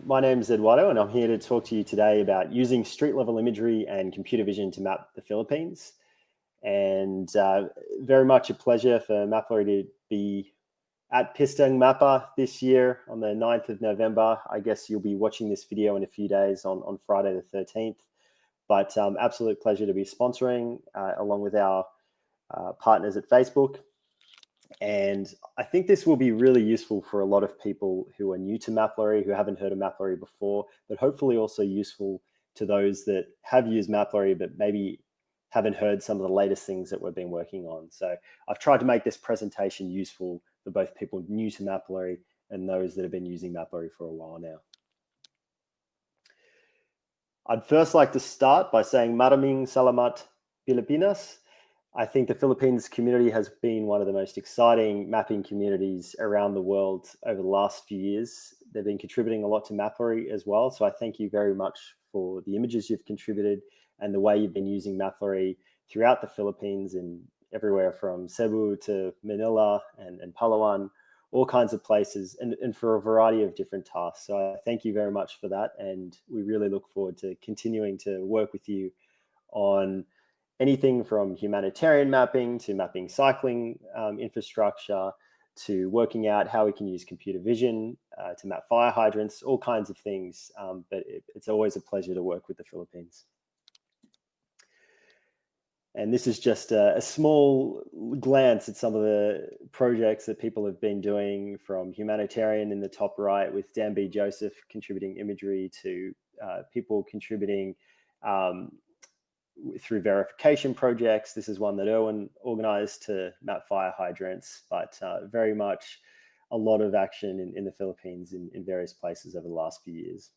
My name is Edoardo, and I'm here to talk to you today about using street-level imagery and computer vision to map the Philippines. And very much a pleasure for Mapleri to be at Pista and Mapa this year on the 9th of November. I guess you'll be watching this video in a few days on Friday the 13th. But absolute pleasure to be sponsoring along with our partners at Facebook. And I think this will be really useful for a lot of people who are new to Mapillary, who haven't heard of Mapillary before, but hopefully also useful to those that have used Mapillary, but maybe haven't heard some of the latest things that we've been working on. So I've tried to make this presentation useful for both people new to Mapillary and those that have been using Mapillary for a while now. I'd first like to start by saying Maraming Salamat Pilipinas. I think the Philippines community has been one of the most exciting mapping communities around the world over the last few years. They've been contributing a lot to Mapillary as well. So I thank you very much for the images you've contributed and the way you've been using Mapillary throughout the Philippines and everywhere from Cebu to Manila and Palawan, all kinds of places and for a variety of different tasks. So I thank you very much for that. And we really look forward to continuing to work with you on anything from humanitarian mapping to mapping cycling infrastructure to working out how we can use computer vision to map fire hydrants, all kinds of things. But it's always a pleasure to work with the Philippines. And this is just a small glance at some of the projects that people have been doing, from Humanitarian in the top right with Dan B. Joseph contributing imagery to people contributing through verification projects. This is one that Erwin organized to map fire hydrants, but very much a lot of action in the Philippines in various places over the last few years.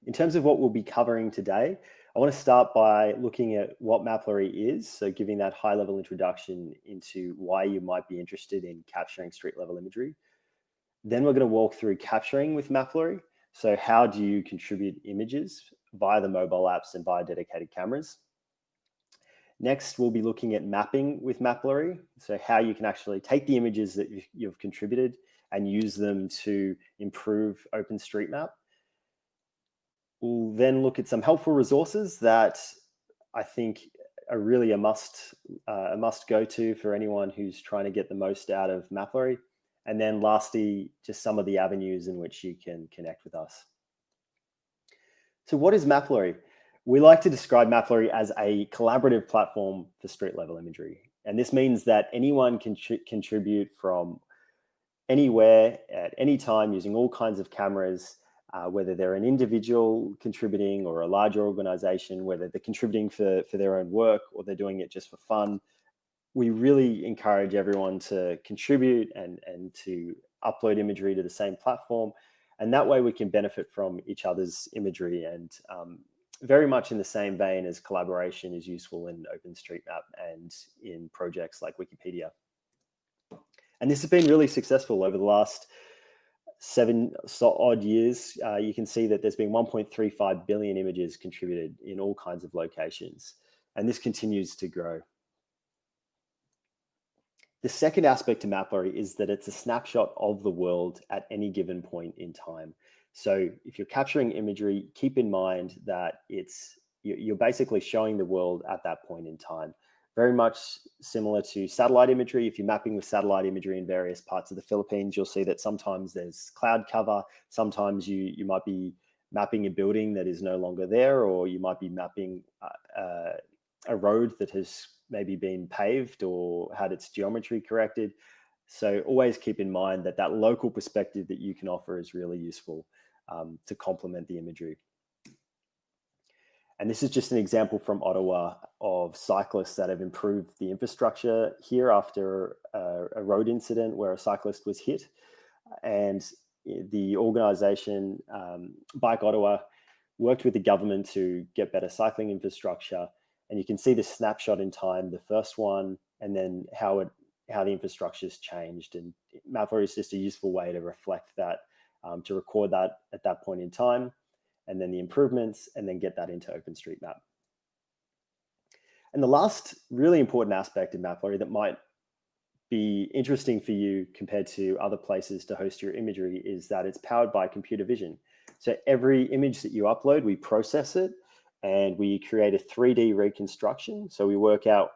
In terms of what we'll be covering today, I want to start by looking at what Mapillary is, so giving that high-level introduction into why you might be interested in capturing street-level imagery. Then we're going to walk through capturing with Mapillary. So how do you contribute images via the mobile apps and via dedicated cameras? Next, we'll be looking at mapping with Mapillary, so how you can actually take the images that you've contributed and use them to improve OpenStreetMap. We'll then look at some helpful resources that I think are really a must go to for anyone who's trying to get the most out of Mapillary. And then lastly, just some of the avenues in which you can connect with us. So what is Mapillary? We like to describe Mapillary as a collaborative platform for street-level imagery. And this means that anyone can contribute from anywhere at any time using all kinds of cameras, whether they're an individual contributing or a larger organization, whether they're contributing for their own work or they're doing it just for fun. We really encourage everyone to contribute and to upload imagery to the same platform. And that way we can benefit from each other's imagery, and very much in the same vein as collaboration is useful in OpenStreetMap and in projects like Wikipedia. And this has been really successful over the last 7 odd years. You can see that there's been 1.35 billion images contributed in all kinds of locations, and this continues to grow. The second aspect to Mapillary is that it's a snapshot of the world at any given point in time. So if you're capturing imagery, keep in mind that you're basically showing the world at that point in time. Very much similar to satellite imagery. If you're mapping with satellite imagery in various parts of the Philippines, you'll see that sometimes there's cloud cover. Sometimes you might be mapping a building that is no longer there, or you might be mapping a road that has maybe been paved or had its geometry corrected. So always keep in mind that that local perspective that you can offer is really useful to complement the imagery. And this is just an example from Ottawa of cyclists that have improved the infrastructure here after a road incident where a cyclist was hit. And the organization, Bike Ottawa, worked with the government to get better cycling infrastructure. And you can see the snapshot in time, the first one, and then how the infrastructure has changed. And Mapillary is just a useful way to reflect that, to record that at that point in time, and then the improvements, and then get that into OpenStreetMap. And the last really important aspect of Mapillary that might be interesting for you compared to other places to host your imagery is that it's powered by computer vision. So every image that you upload, we process it and we create a 3D reconstruction. So we work out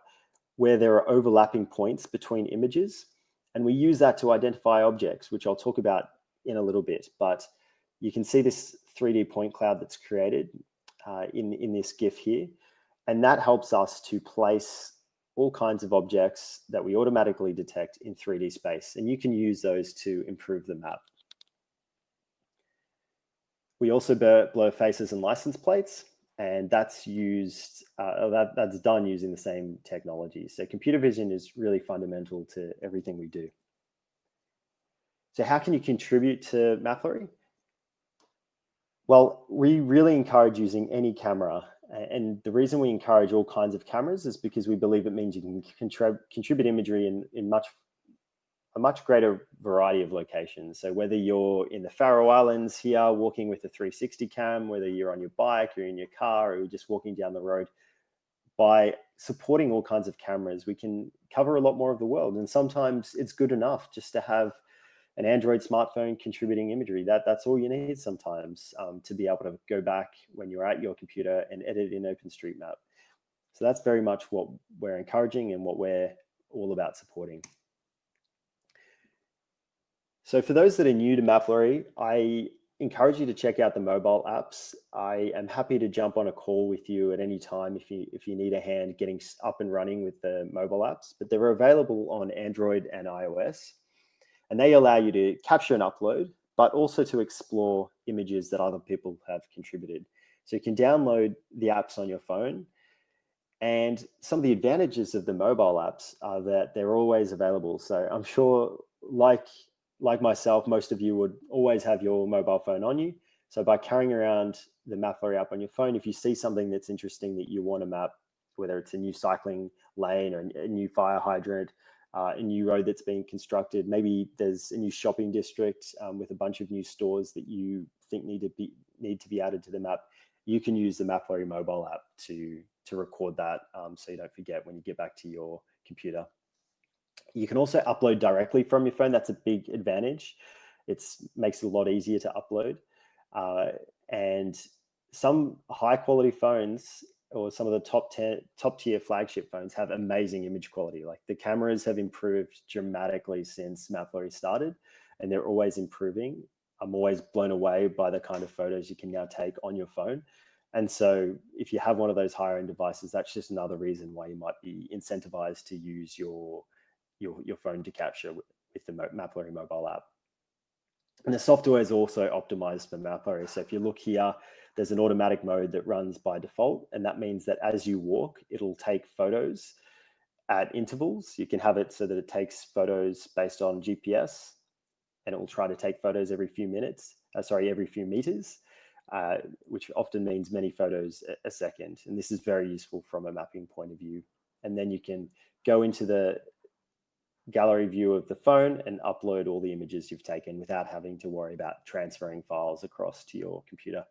where there are overlapping points between images, and we use that to identify objects, which I'll talk about in a little bit. But you can see this 3D point cloud that's created in this GIF here, and that helps us to place all kinds of objects that we automatically detect in 3D space, and you can use those to improve the map. We also blur faces and license plates, and that's used, that's done using the same technology. So computer vision is really fundamental to everything we do. So how can you contribute to Mapillary? Well, we really encourage using any camera. And the reason we encourage all kinds of cameras is because we believe it means you can contribute imagery in a much greater variety of locations. So whether you're in the Faroe Islands here walking with a 360 cam, whether you're on your bike or in your car or you're just walking down the road, by supporting all kinds of cameras, we can cover a lot more of the world. And sometimes it's good enough just to have an Android smartphone contributing imagery. That's all you need sometimes to be able to go back when you're at your computer and edit in OpenStreetMap. So that's very much what we're encouraging and what we're all about supporting. So for those that are new to Mapillary, I encourage you to check out the mobile apps. I am happy to jump on a call with you at any time if you need a hand getting up and running with the mobile apps, but they're available on Android and iOS. And they allow you to capture and upload, but also to explore images that other people have contributed. So you can download the apps on your phone. And some of the advantages of the mobile apps are that they're always available. So I'm sure, like myself, most of you would always have your mobile phone on you. So by carrying around the Mapillary app on your phone, if you see something that's interesting that you want to map, whether it's a new cycling lane or a new fire hydrant, a new road that's being constructed, maybe there's a new shopping district with a bunch of new stores that you think need to be added to the map, you can use the Mapillary mobile app to record that so you don't forget when you get back to your computer. You can also upload directly from your phone. That's a big advantage. It makes it a lot easier to upload. And some high quality phones or some of the top tier flagship phones have amazing image quality. Like the cameras have improved dramatically since Mapillary started, and they're always improving. I'm always blown away by the kind of photos you can now take on your phone. And so if you have one of those higher end devices, that's just another reason why you might be incentivized to use your phone to capture with the Mapillary mobile app. And the software is also optimized for Mapillary. So if you look here, there's an automatic mode that runs by default. And that means that as you walk, it'll take photos at intervals. You can have it so that it takes photos based on GPS, and it will try to take photos every few meters, which often means many photos a second. And this is very useful from a mapping point of view. And then you can go into the gallery view of the phone and upload all the images you've taken without having to worry about transferring files across to your computer.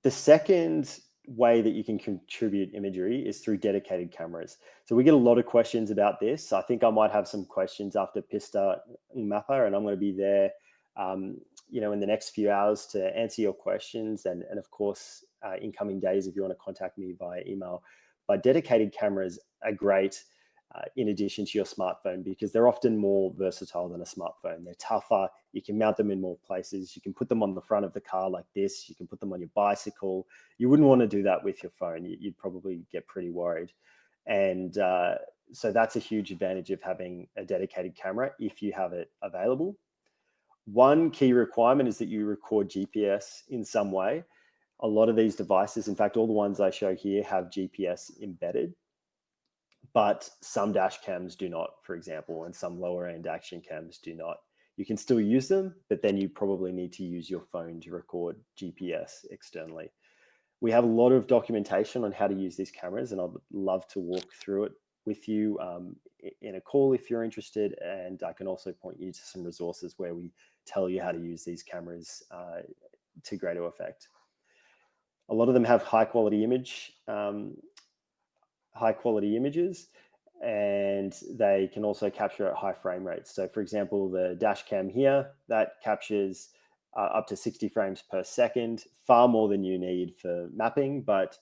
The second way that you can contribute imagery is through dedicated cameras. So we get a lot of questions about this. I think I might have some questions after Pista and Mapa, and I'm going to be there in the next few hours to answer your questions. And of course, in coming days, if you want to contact me via email. But dedicated cameras are great in addition to your smartphone, because they're often more versatile than a smartphone. They're tougher. You can mount them in more places. You can put them on the front of the car like this. You can put them on your bicycle. You wouldn't want to do that with your phone. You'd probably get pretty worried. And so that's a huge advantage of having a dedicated camera if you have it available. One key requirement is that you record GPS in some way. A lot of these devices, in fact, all the ones I show here have GPS embedded, but some dash cams do not, for example, and some lower end action cams do not. You can still use them, but then you probably need to use your phone to record GPS externally. We have a lot of documentation on how to use these cameras, and I'd love to walk through it with you in a call if you're interested. And I can also point you to some resources where we tell you how to use these cameras to greater effect. A lot of them have high quality images, and they can also capture at high frame rates. So for example, the dash cam here, that captures up to 60 frames per second, far more than you need for mapping, but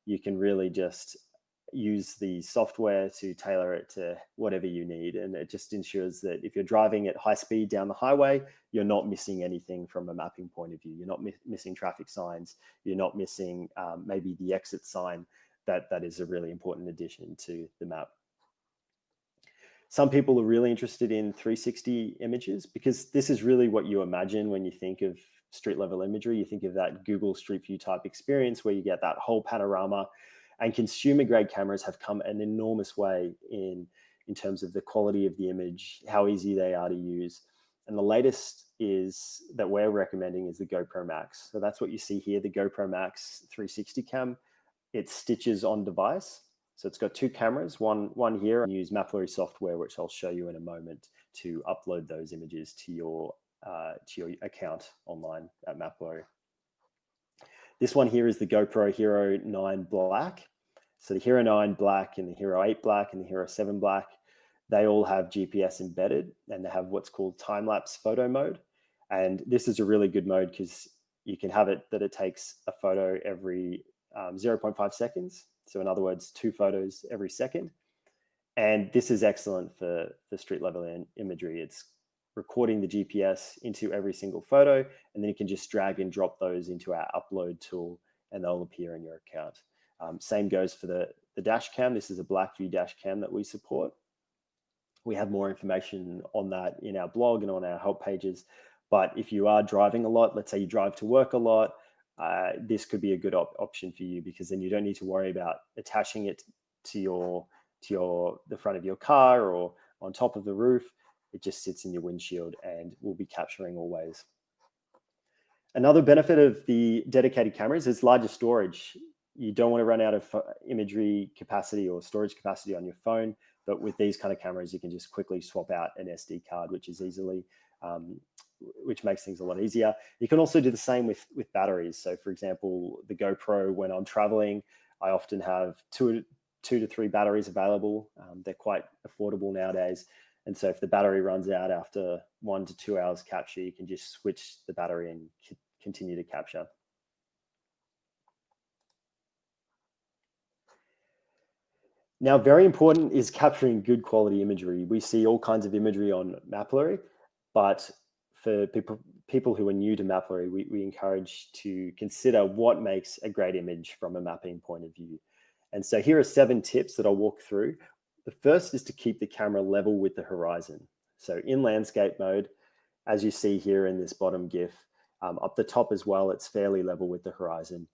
you can really just use the software to tailor it to whatever you need. And it just ensures that if you're driving at high speed down the highway, you're not missing anything from a mapping point of view. You're not missing traffic signs. You're not missing maybe the exit sign. That is a really important addition to the map. Some people are really interested in 360 images because this is really what you imagine when you think of street level imagery. You think of that Google Street View type experience where you get that whole panorama, and consumer grade cameras have come an enormous way in terms of the quality of the image, how easy they are to use. And the latest is that we're recommending is the GoPro Max. So that's what you see here, the GoPro Max 360 cam. It stitches on device. So it's got two cameras, one here, and use Mapillary software, which I'll show you in a moment, to upload those images to your account online at Mapillary. This one here is the GoPro Hero 9 Black. So the Hero 9 Black and the Hero 8 Black and the Hero 7 Black, they all have GPS embedded, and they have what's called time-lapse photo mode. And this is a really good mode because you can have it that it takes a photo every 0.5 seconds. So in other words, 2 photos every second. And this is excellent for street level imagery. It's recording the GPS into every single photo, and then you can just drag and drop those into our upload tool, and they'll appear in your account. Same goes for the dash cam. This is a Blackview dash cam that we support. We have more information on that in our blog and on our help pages. But if you are driving a lot, let's say you drive to work a lot, this could be a good option for you, because then you don't need to worry about attaching it to the front of your car or on top of the roof. It just sits in your windshield and will be capturing always. Another benefit of the dedicated cameras is larger storage. You don't want to run out of imagery capacity or storage capacity on your phone, but with these kind of cameras, you can just quickly swap out an SD card, which makes things a lot easier. You can also do the same with batteries. So for example, the GoPro, when I'm traveling, I often have two to three batteries available. They're quite affordable nowadays. And so if the battery runs out after 1 to 2 hours capture, you can just switch the battery and continue to capture. Now, very important is capturing good quality imagery. We see all kinds of imagery on Mapillary, but for people who are new to Mapillary, we encourage to consider what makes a great image from a mapping point of view. And so here are 7 tips that I'll walk through. The first is to keep the camera level with the horizon. So in landscape mode, as you see here in this bottom GIF, up the top as well, it's fairly level with the horizon.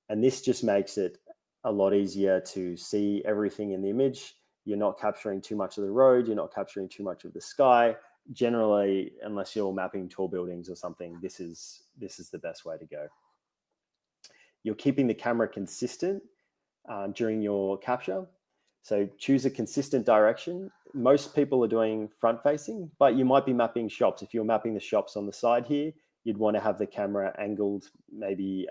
And this just makes it a lot easier to see everything in the image. You're not capturing too much of the road. You're not capturing too much of the sky. Generally, unless you're mapping tall buildings or something, this is the best way to go. You're keeping the camera consistent during your capture. So choose a consistent direction. Most people are doing front facing, but you might be mapping shops. If you're mapping the shops on the side here, you'd want to have the camera angled maybe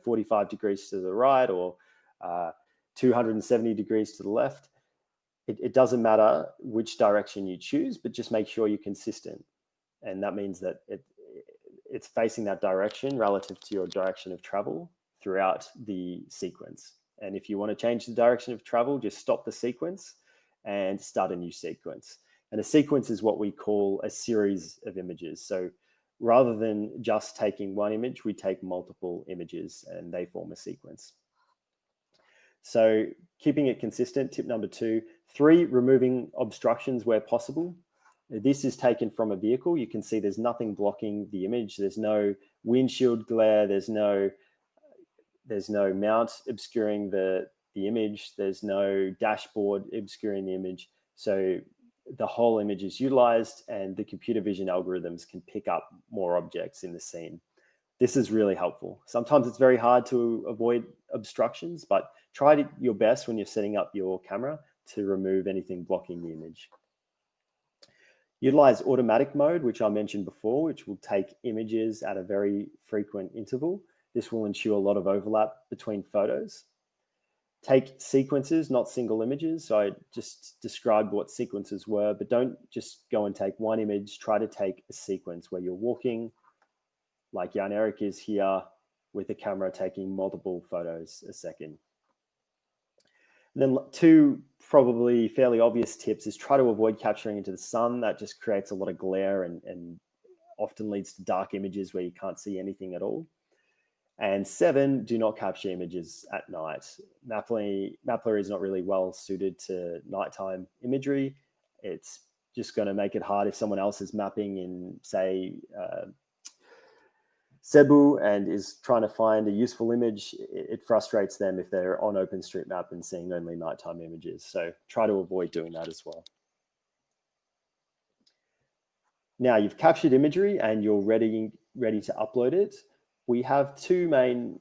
45 degrees to the right or 270 degrees to the left. It doesn't matter which direction you choose, but just make sure you're consistent. And that means that it's facing that direction relative to your direction of travel throughout the sequence. And if you want to change the direction of travel, just stop the sequence and start a new sequence. And a sequence is what we call a series of images. So rather than just taking one image, we take multiple images and they form a sequence. So keeping it consistent, tip number 2. 3, removing obstructions where possible. This is taken from a vehicle. You can see there's nothing blocking the image. There's no windshield glare. There's no mount obscuring the image. There's no dashboard obscuring the image. So the whole image is utilized and the computer vision algorithms can pick up more objects in the scene. This is really helpful. Sometimes it's very hard to avoid obstructions, but try your best when you're setting up your camera to remove anything blocking the image. Utilize automatic mode, which I mentioned before, which will take images at a very frequent interval. This will ensure a lot of overlap between photos. Take sequences, not single images. So I just described what sequences were, but don't just go and take one image. Try to take a sequence where you're walking, like Jan Erik is here, with the camera taking multiple photos a second. And then two probably fairly obvious tips is try to avoid capturing into the sun. That just creates a lot of glare and often leads to dark images where you can't see anything at all. And 7, do not capture images at night. Mapillary is not really well suited to nighttime imagery. It's just going to make it hard if someone else is mapping in, say, Cebu and is trying to find a useful image. It frustrates them if they're on OpenStreetMap and seeing only nighttime images. So try to avoid doing that as well. Now you've captured imagery and you're ready to upload it. We have two main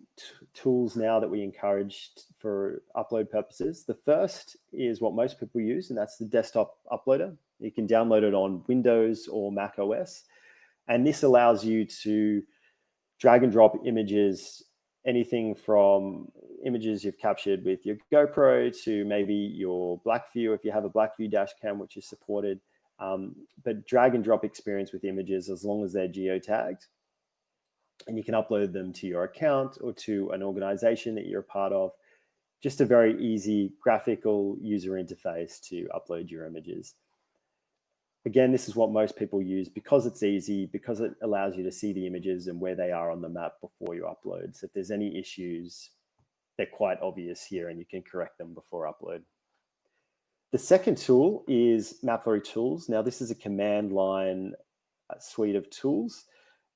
tools now that we encourage for upload purposes. The first is what most people use, and that's the desktop uploader. You can download it on Windows or Mac OS. And this allows you to drag and drop images, anything from images you've captured with your GoPro to maybe your Blackview, if you have a Blackview dash cam, which is supported, but drag and drop experience with images as long as they're geotagged. And you can upload them to your account or to an organization that you're a part of. Just a very easy graphical user interface to upload your images. Again, this is what most people use because it's easy, because it allows you to see the images and where they are on the map before you upload. So if there's any issues, they're quite obvious here and you can correct them before upload. The second tool is Mapillary Tools. Now, this is a command line suite of tools,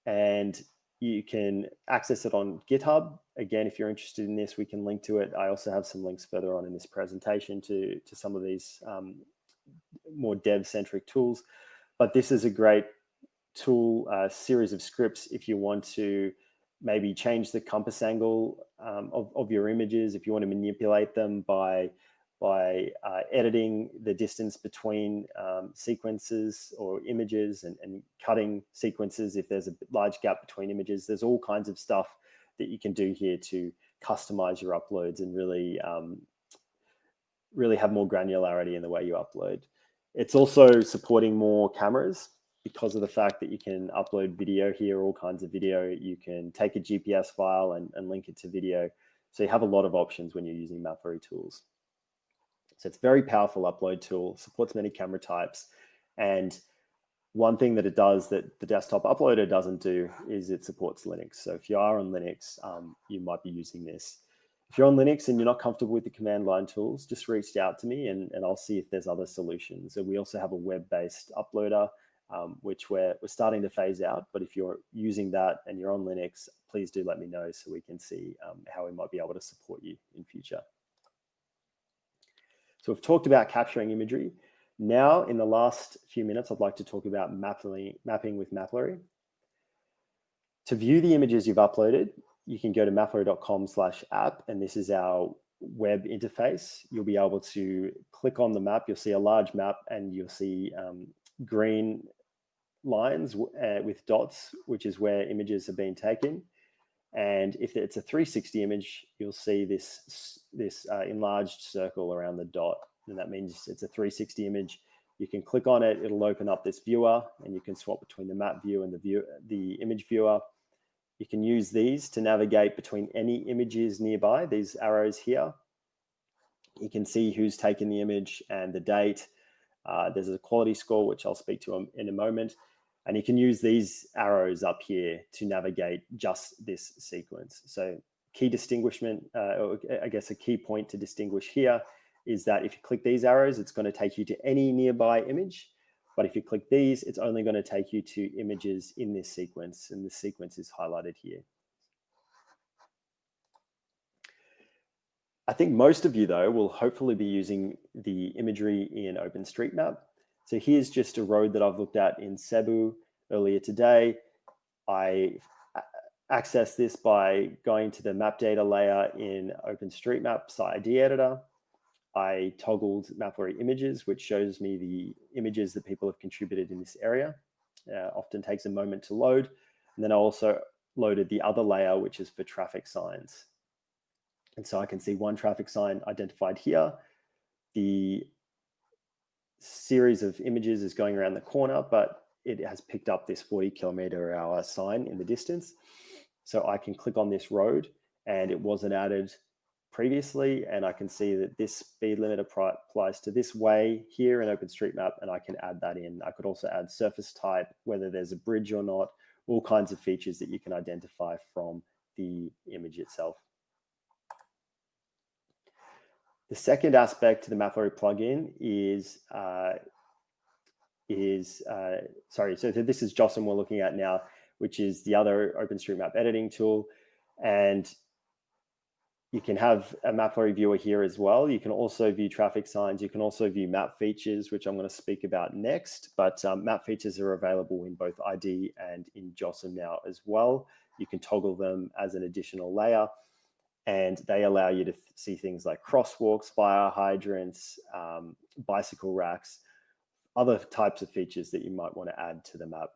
and you can access it on GitHub. Again, if you're interested in this, we can link to it. I also have some links further on in this presentation to some of these more dev-centric tools. But this is a great tool, series of scripts if you want to maybe change the compass angle of your images, if you want to manipulate them by editing the distance between sequences or images and cutting sequences if there's a large gap between images. There's all kinds of stuff that you can do here to customize your uploads and really have more granularity in the way you upload. It's also supporting more cameras because of the fact that you can upload video here, all kinds of video. You can take a GPS file and link it to video. So you have a lot of options when you're using Mapillary tools. So it's a very powerful upload tool, supports many camera types. And one thing that it does that the desktop uploader doesn't do is it supports Linux. So if you are on Linux, you might be using this. If you're on Linux and you're not comfortable with the command line tools, just reach out to me and I'll see if there's other solutions. So we also have a web-based uploader, which we're starting to phase out. But if you're using that and you're on Linux, please do let me know so we can see how we might be able to support you in future. So we've talked about capturing imagery. Now, in the last few minutes, I'd like to talk about mapping with Mapillary. To view the images you've uploaded, you can go to mapillary.com/app, and this is our web interface. You'll be able to click on the map. You'll see a large map, and you'll see green lines with dots, which is where images have been taken. And if it's a 360 image, you'll see this enlarged circle around the dot. And that means it's a 360 image. You can click on it, it'll open up this viewer, and you can swap between the map view and the image viewer. You can use these to navigate between any images nearby, these arrows here. You can see who's taken the image and the date. There's a quality score, which I'll speak to in a moment. And you can use these arrows up here to navigate just this sequence. So key distinguishment, or I guess a key point to distinguish here is that if you click these arrows, it's going to take you to any nearby image. But if you click these, it's only going to take you to images in this sequence. And this sequence is highlighted here. I think most of you, though, will hopefully be using the imagery in OpenStreetMap. So here's just a road that I've looked at in Cebu earlier today. I access this by going to the map data layer in OpenStreetMap's ID editor. I toggled Mapillary images, which shows me the images that people have contributed in this area. Often takes a moment to load. And then I also loaded the other layer, which is for traffic signs. And so I can see one traffic sign identified here. The series of images is going around the corner, but it has picked up this 40-kilometer-hour sign in the distance. So I can click on this road, and it wasn't added previously, and I can see that this speed limit applies to this way here in OpenStreetMap, and I can add that in. I could also add surface type, whether there's a bridge or not, all kinds of features that you can identify from the image itself. The second aspect to the Mapillary plugin so this is Josslyn we're looking at now, which is the other OpenStreetMap editing tool. And you can have a Mapillary viewer here as well. You can also view traffic signs. You can also view map features, which I'm going to speak about next. But map features are available in both ID and in Josslyn now as well. You can toggle them as an additional layer, and they allow you to see things like crosswalks, fire hydrants, bicycle racks, other types of features that you might want to add to the map.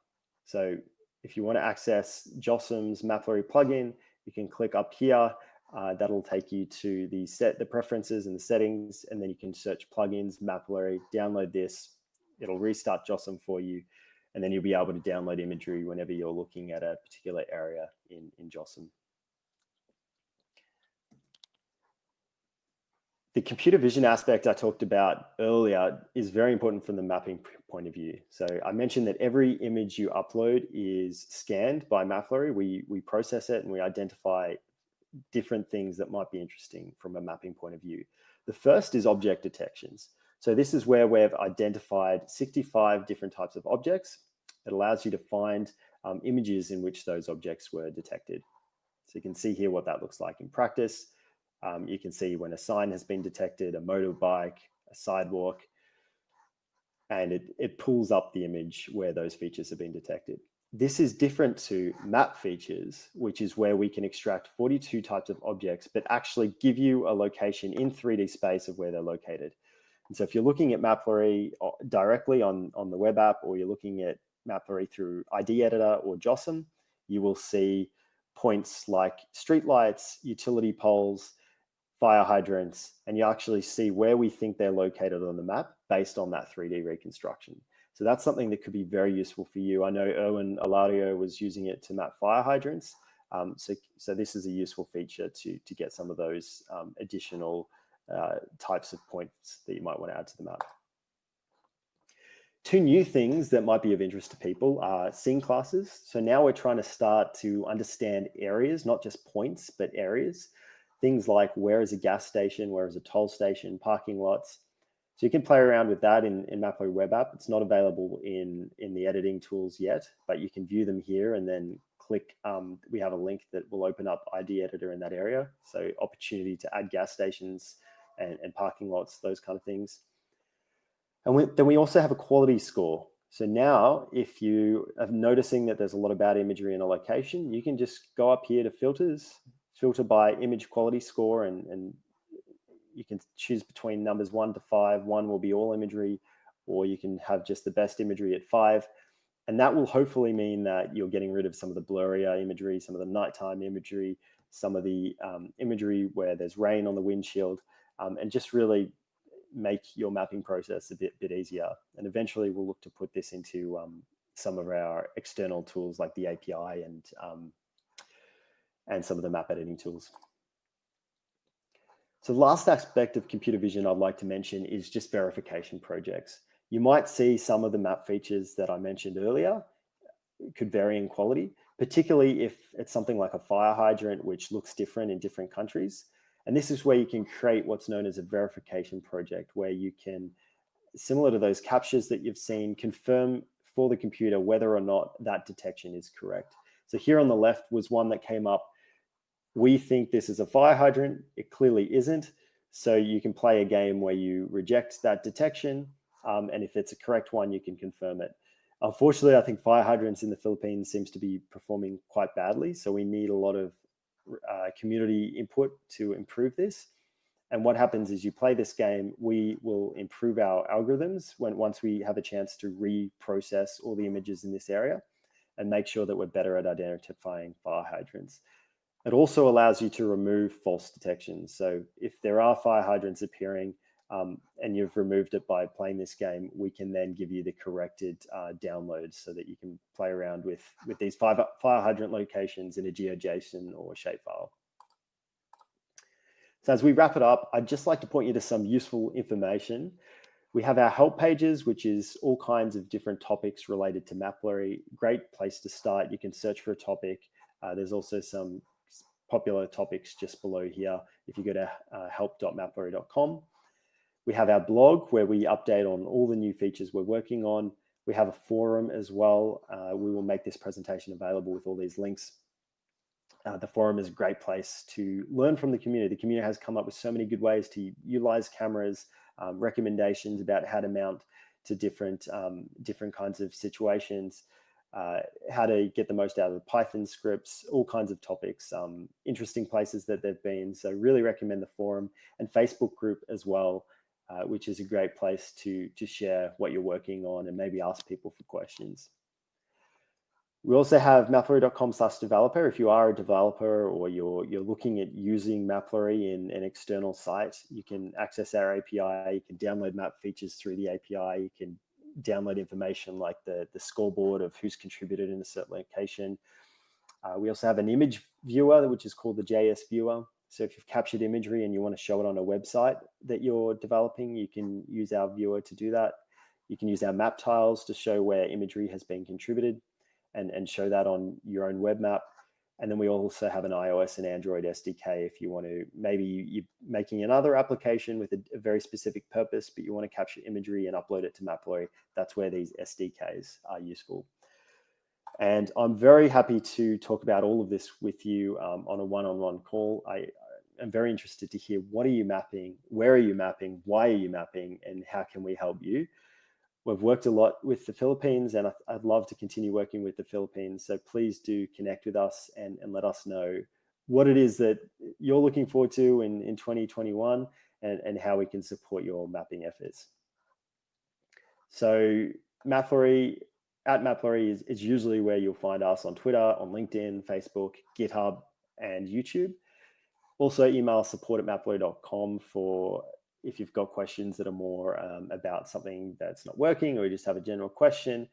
So if you want to access Josslyn's Mapillary plugin, you can click up here. That'll take you to the preferences and the settings, and then you can search plugins, Mapillary, download this. It'll restart Josslyn for you, and then you'll be able to download imagery whenever you're looking at a particular area in Josslyn. The computer vision aspect I talked about earlier is very important from the mapping point of view. So I mentioned that every image you upload is scanned by Mapillary. We process it and we identify different things that might be interesting from a mapping point of view. The first is object detections. So this is where we've identified 65 different types of objects. It allows you to find images in which those objects were detected. So you can see here what that looks like in practice. You can see when a sign has been detected, a motorbike, a sidewalk, and it pulls up the image where those features have been detected. This is different to map features, which is where we can extract 42 types of objects, but actually give you a location in 3D space of where they're located. And so if you're looking at Mapillary directly on the web app, or you're looking at Mapillary through ID Editor or Josslyn, you will see points like streetlights, utility poles, fire hydrants, and you actually see where we think they're located on the map based on that 3D reconstruction. So that's something that could be very useful for you. I know Edoardo was using it to map fire hydrants. So this is a useful feature to get some of those additional types of points that you might want to add to the map. Two new things that might be of interest to people are scene classes. So now we're trying to start to understand areas, not just points, but areas. Things like where is a gas station, where is a toll station, parking lots. So you can play around with that in Mapillary web app. It's not available in the editing tools yet, but you can view them here and then click. We have a link that will open up ID Editor in that area. So opportunity to add gas stations and parking lots, those kind of things. And then we also have a quality score. So now if you are noticing that there's a lot of bad imagery in a location, you can just go up here to filters, filter by image quality score, and you can choose between numbers 1 to 5. 1 will be all imagery, or you can have just the best imagery at 5. And that will hopefully mean that you're getting rid of some of the blurrier imagery, some of the nighttime imagery, some of the imagery where there's rain on the windshield, and just really make your mapping process a bit easier. And eventually we'll look to put this into some of our external tools like the API and some of the map editing tools. So the last aspect of computer vision I'd like to mention is just verification projects. You might see some of the map features that I mentioned earlier could vary in quality, particularly if it's something like a fire hydrant, which looks different in different countries. And this is where you can create what's known as a verification project, where you can, similar to those captures that you've seen, confirm for the computer whether or not that detection is correct. So here on the left was one that came up. We think this is a fire hydrant. It clearly isn't. So you can play a game where you reject that detection. And if it's a correct one, you can confirm it. Unfortunately, I think fire hydrants in the Philippines seems to be performing quite badly. So we need a lot of community input to improve this. And what happens is you play this game, we will improve our algorithms once we have a chance to reprocess all the images in this area and make sure that we're better at identifying fire hydrants. It also allows you to remove false detections. So if there are fire hydrants appearing and you've removed it by playing this game, we can then give you the corrected downloads so that you can play around with these fire hydrant locations in a GeoJSON or shapefile. So as we wrap it up, I'd just like to point you to some useful information. We have our help pages, which is all kinds of different topics related to Mapillary. Great place to start. You can search for a topic. There's also some popular topics just below here if you go to help.mapillary.com. We have our blog where we update on all the new features we're working on. We have a forum as well. We will make this presentation available with all these links. The forum is a great place to learn from the community. The community has come up with so many good ways to utilize cameras, recommendations about how to mount to different kinds of situations, how to get the most out of the Python scripts, all kinds of topics, interesting places that they've been. So really recommend the forum and Facebook group as well, which is a great place to share what you're working on and maybe ask people for questions. We also have mapillary.com/developer. If you are a developer or you're looking at using Mapillary in an external site, you can access our API. You can download map features through the API. You can download information like the scoreboard of who's contributed in a certain location. We also have an image viewer, which is called the JS viewer. So if you've captured imagery and you want to show it on a website that you're developing, you can use our viewer to do that. You can use our map tiles to show where imagery has been contributed and show that on your own web map. And then we also have an iOS and Android SDK if you want to, maybe you're making another application with a very specific purpose, but you want to capture imagery and upload it to Mapillary. That's where these SDKs are useful. And I'm very happy to talk about all of this with you on a one-on-one call. I am very interested to hear, what are you mapping? Where are you mapping? Why are you mapping? And how can we help you? We've worked a lot with the Philippines, and I'd love to continue working with the Philippines. So please do connect with us and let us know what it is that you're looking forward to in 2021 and how we can support your mapping efforts. So Mapillary, @Mapillary is usually where you'll find us on Twitter, on LinkedIn, Facebook, GitHub, and YouTube. Also email support@mapillary.com for if you've got questions that are more about something that's not working, or you just have a general question.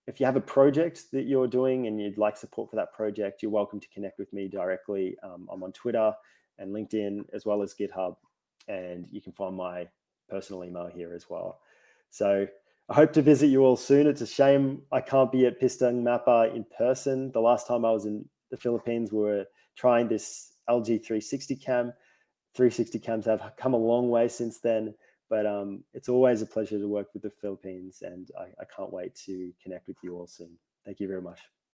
If you have a project that you're doing and you'd like support for that project, you're welcome to connect with me directly. I'm on Twitter and LinkedIn as well as GitHub, and you can find my personal email here as well. So I hope to visit you all soon. It's a shame I can't be at Pista and Mapa in person. The last time I was in the Philippines, we were trying this LG 360 cam. 360 cams have come a long way since then, but it's always a pleasure to work with the Philippines, and I can't wait to connect with you all soon. Thank you very much.